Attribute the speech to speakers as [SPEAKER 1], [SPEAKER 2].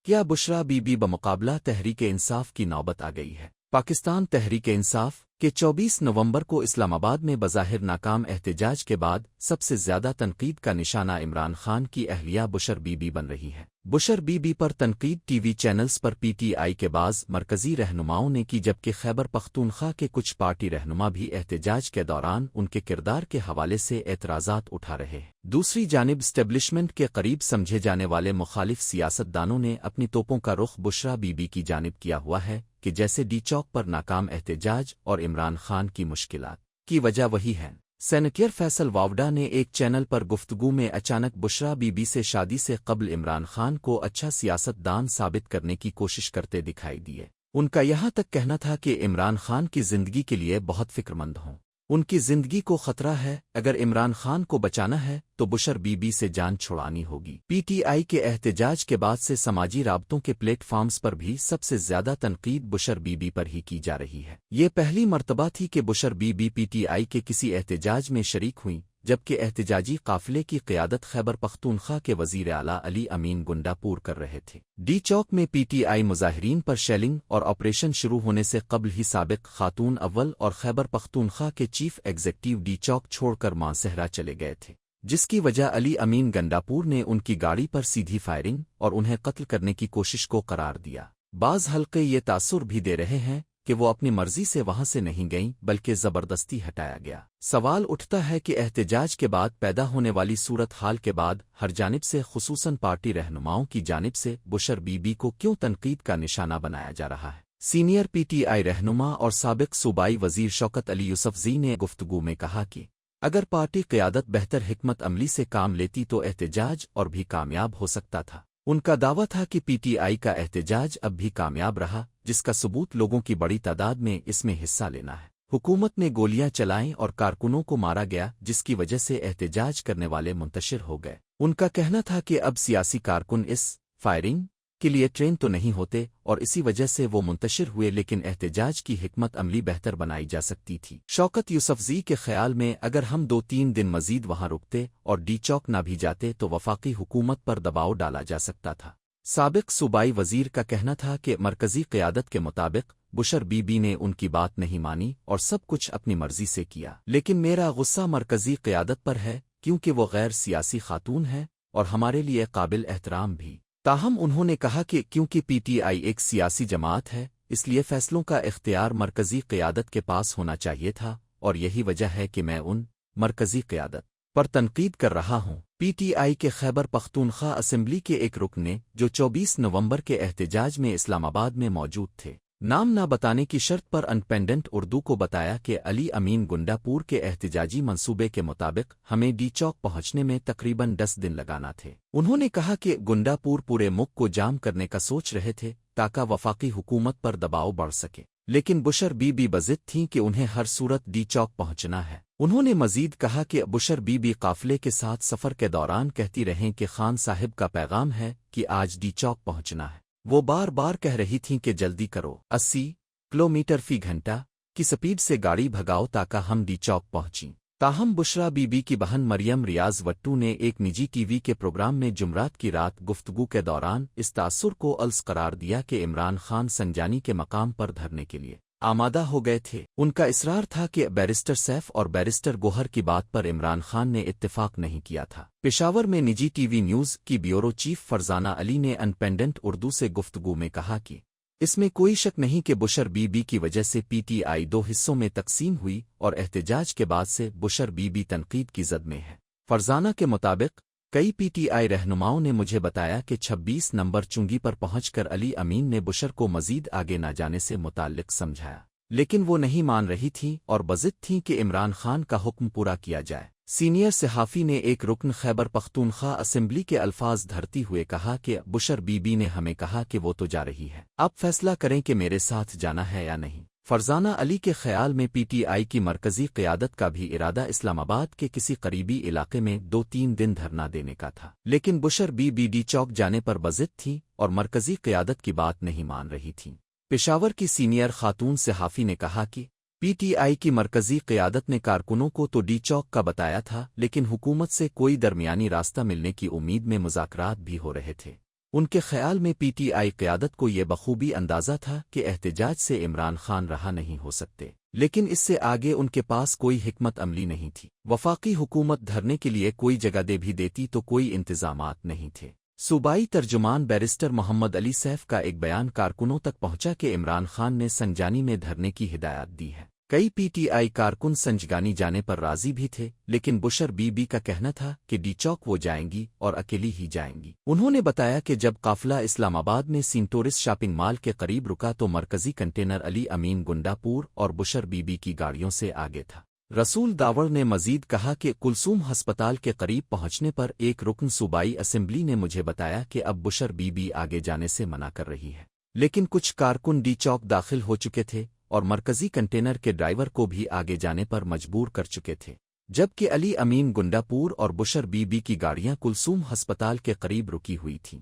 [SPEAKER 1] کیا بشرا be be بمقابلہ Tehreek Insaf کی نوبت آ گئی ہے؟ پاکستان تحریک انصاف کے 24 نومبر کو اسلام آباد میں بظاہر ناکام احتجاج کے بعد سب سے زیادہ تنقید کا نشانہ عمران خان کی اہلیہ بشر بی بی بن رہی ہے۔ بشر بی بی پر تنقید T V channels per P T I کے بعض مرکزی رہنماؤں نے کی، جبکہ خیبر پختونخوا کے کچھ پارٹی رہنما بھی احتجاج کے دوران ان کے کردار کے حوالے سے اعتراضات اٹھا رہے ہیں۔ دوسری جانب اسٹیبلشمنٹ کے قریب سمجھے جانے والے مخالف سیاست دانوں نے اپنی توپوں کا رخ بشرا بی بی کی جانب کیا ہوا ہے کہ جیسے ڈی چوک پر ناکام احتجاج اور عمران خان کی مشکلات کی وجہ وہی ہے۔ سینیٹر فیصل واوڈا نے ایک چینل پر گفتگو میں اچانک بشرا بی بی سے شادی سے قبل عمران خان کو اچھا سیاست دان ثابت کرنے کی کوشش کرتے دکھائی دیے۔ ان کا یہاں تک کہنا تھا کہ عمران خان کی زندگی کے لیے بہت فکر مند ہوں، ان کی زندگی کو خطرہ ہے، اگر عمران خان کو بچانا ہے تو بشر بی بی سے جان چھڑانی ہوگی۔ پی ٹی آئی کے احتجاج کے بعد سے سماجی رابطوں کے پلیٹ فارمز پر بھی سب سے زیادہ تنقید بشر بی بی پر ہی کی جا رہی ہے۔ یہ پہلی مرتبہ تھی کہ Bushra Bibi P T I کے کسی احتجاج میں شریک ہوئیں، جبکہ احتجاجی قافلے کی قیادت خیبر پختونخوا کے وزیر اعلیٰ علی امین گنڈا پور کر رہے تھے۔ ڈی چوک میں پی ٹی آئی مظاہرین پر شیلنگ اور آپریشن شروع ہونے سے قبل ہی سابق خاتون اول اور خیبر پختونخوا کے چیف ایگزیکٹو ڈی چوک چھوڑ کر مانسہرہ چلے گئے تھے، جس کی وجہ علی امین گنڈاپور نے ان کی گاڑی پر سیدھی فائرنگ اور انہیں قتل کرنے کی کوشش کو قرار دیا۔ بعض حلقے یہ تاثر بھی دے رہے ہیں کہ وہ اپنی مرضی سے وہاں سے نہیں گئیں بلکہ زبردستی ہٹایا گیا۔ سوال اٹھتا ہے کہ احتجاج کے بعد پیدا ہونے والی صورت حال کے بعد ہر جانب سے خصوصاً پارٹی رہنماؤں کی جانب سے بشر بی بی کو کیوں تنقید کا نشانہ بنایا جا رہا ہے؟ سینئر پی ٹی آئی رہنما اور سابق صوبائی وزیر شوکت علی یوسفزئی نے گفتگو میں کہا کہ اگر پارٹی قیادت بہتر حکمت عملی سے کام لیتی تو احتجاج اور بھی کامیاب ہو سکتا تھا۔ ان کا دعویٰ تھا کہ پی ٹی آئی کا احتجاج اب بھی کامیاب رہا، جس کا ثبوت لوگوں کی بڑی تعداد میں اس میں حصہ لینا ہے۔ حکومت نے گولیاں چلائیں اور کارکنوں کو مارا گیا، جس کی وجہ سے احتجاج کرنے والے منتشر ہو گئے۔ ان کا کہنا تھا کہ اب سیاسی کارکن اس فائرنگ کے لیے ٹرین تو نہیں ہوتے اور اسی وجہ سے وہ منتشر ہوئے، لیکن احتجاج کی حکمت عملی بہتر بنائی جا سکتی تھی۔ شوکت یوسفزئی کے خیال میں اگر ہم 2-3 دن مزید وہاں رکتے اور ڈی چوک نہ بھی جاتے تو وفاقی حکومت پر دباؤ ڈالا جا سکتا تھا۔ سابق صوبائی وزیر کا کہنا تھا کہ مرکزی قیادت کے مطابق بشر بی بی نے ان کی بات نہیں مانی اور سب کچھ اپنی مرضی سے کیا، لیکن میرا غصہ مرکزی قیادت پر ہے کیونکہ وہ غیر سیاسی خاتون ہے اور ہمارے لیے قابل احترام بھی۔ تاہم انہوں نے کہا کہ کیونکہ پی ٹی آئی ایک سیاسی جماعت ہے، اس لیے فیصلوں کا اختیار مرکزی قیادت کے پاس ہونا چاہیے تھا، اور یہی وجہ ہے کہ میں ان مرکزی قیادت پر تنقید کر رہا ہوں۔ پی ٹی آئی کے خیبر پختونخوا اسمبلی کے ایک رکن نے جو 24 نومبر کے احتجاج میں اسلام آباد میں موجود تھے، نام نہ بتانے کی شرط پر انڈیپینڈنٹ اردو کو بتایا کہ علی امین گنڈا پور کے احتجاجی منصوبے کے مطابق ہمیں ڈی چوک پہنچنے میں تقریباً 10 دن لگانا تھے۔ انہوں نے کہا کہ گنڈا پور پورے ملک کو جام کرنے کا سوچ رہے تھے تاکہ وفاقی حکومت پر دباؤ بڑھ سکے، لیکن بشر بی بی بضد تھیں کہ انہیں ہر صورت ڈی چوک پہنچنا ہے۔ انہوں نے مزید کہا کہ بشر بی بی قافلے کے ساتھ سفر کے دوران کہتی رہیں کہ خان صاحب کا پیغام ہے کہ آج ڈی چوک پہنچنا ہے۔ وہ بار بار کہہ رہی تھیں کہ جلدی کرو، 80 کلومیٹر فی گھنٹہ کی سپیڈ سے گاڑی بھگاؤ تاکہ ہم ڈی چوک پہنچیں۔ تاہم بشرا بی بی کی بہن مریم ریاض وٹو نے ایک نجی ٹی وی کے پروگرام میں جمعرات کی رات گفتگو کے دوران اس تاثر کو الز قرار دیا کہ عمران خان سنجانی کے مقام پر دھرنے کے لیے آمادہ ہو گئے تھے۔ ان کا اصرار تھا کہ بیرسٹر سیف اور بیرسٹر گوہر کی بات پر عمران خان نے اتفاق نہیں کیا تھا۔ پشاور میں نجی ٹی وی نیوز کی بیورو چیف فرزانہ علی نے انڈیپینڈنٹ اردو سے گفتگو میں کہا کہ اس میں کوئی شک نہیں کہ بشر بی بی کی وجہ سے پی ٹی آئی 2 حصوں میں تقسیم ہوئی اور احتجاج کے بعد سے بشر بی بی تنقید کی زد میں ہے۔ فرزانہ کے مطابق کئی پی ٹی آئی رہنماؤں نے مجھے بتایا کہ 26 نمبر چنگی پر پہنچ کر علی امین نے بشر کو مزید آگے نہ جانے سے متعلق سمجھایا، لیکن وہ نہیں مان رہی تھیں اور بضد تھیں کہ عمران خان کا حکم پورا کیا جائے۔ سینئر صحافی نے ایک رکن خیبر پختونخوا اسمبلی کے الفاظ دھرتی ہوئے کہا کہ بشر بی بی نے ہمیں کہا کہ وہ تو جا رہی ہے، اب فیصلہ کریں کہ میرے ساتھ جانا ہے یا نہیں۔ فرزانہ علی کے خیال میں پی ٹی آئی کی مرکزی قیادت کا بھی ارادہ اسلام آباد کے کسی قریبی علاقے میں 2-3 دن دھرنا دینے کا تھا، لیکن بشر بی بی ڈی چوک جانے پر بضد تھیں اور مرکزی قیادت کی بات نہیں مان رہی تھیں۔ پشاور کی سینئر خاتون صحافی نے کہا کہ پی ٹی آئی کی مرکزی قیادت نے کارکنوں کو تو ڈی چوک کا بتایا تھا، لیکن حکومت سے کوئی درمیانی راستہ ملنے کی امید میں مذاکرات بھی ہو رہے تھے۔ ان کے خیال میں پی ٹی آئی قیادت کو یہ بخوبی اندازہ تھا کہ احتجاج سے عمران خان رہا نہیں ہو سکتے، لیکن اس سے آگے ان کے پاس کوئی حکمت عملی نہیں تھی۔ وفاقی حکومت دھرنے کے لیے کوئی جگہ دے بھی دیتی تو کوئی انتظامات نہیں تھے۔ صوبائی ترجمان بیرسٹر محمد علی سیف کا ایک بیان کارکنوں تک پہنچا کہ عمران خان نے سنجانی میں دھرنے کی ہدایت دی ہے۔ کئی پی ٹی آئی کارکن سنجگانی جانے پر راضی بھی تھے، لیکن بشر بی بی کا کہنا تھا کہ ڈی چوک وہ جائیں گی اور اکیلی ہی جائیں گی۔ انہوں نے بتایا کہ جب قافلہ اسلام آباد میں سینٹورس شاپنگ مال کے قریب رکا تو مرکزی کنٹینر علی امین گنڈا پور اور بشر بی بی کی گاڑیوں سے آگے تھا۔ رسول داور نے مزید کہا کہ کلثوم ہسپتال کے قریب پہنچنے پر ایک رکن صوبائی اسمبلی نے مجھے بتایا کہ اب بشر بی بی آگے جانے سے منع کر رہی ہے، لیکن کچھ کارکن ڈی چوک داخل ہو چکے تھے اور مرکزی کنٹینر کے ڈرائیور کو بھی آگے جانے پر مجبور کر چکے تھے، جبکہ علی امین گنڈا پور اور بشر بی بی کی گاڑیاں کلثوم ہسپتال کے قریب رکی ہوئی تھیں۔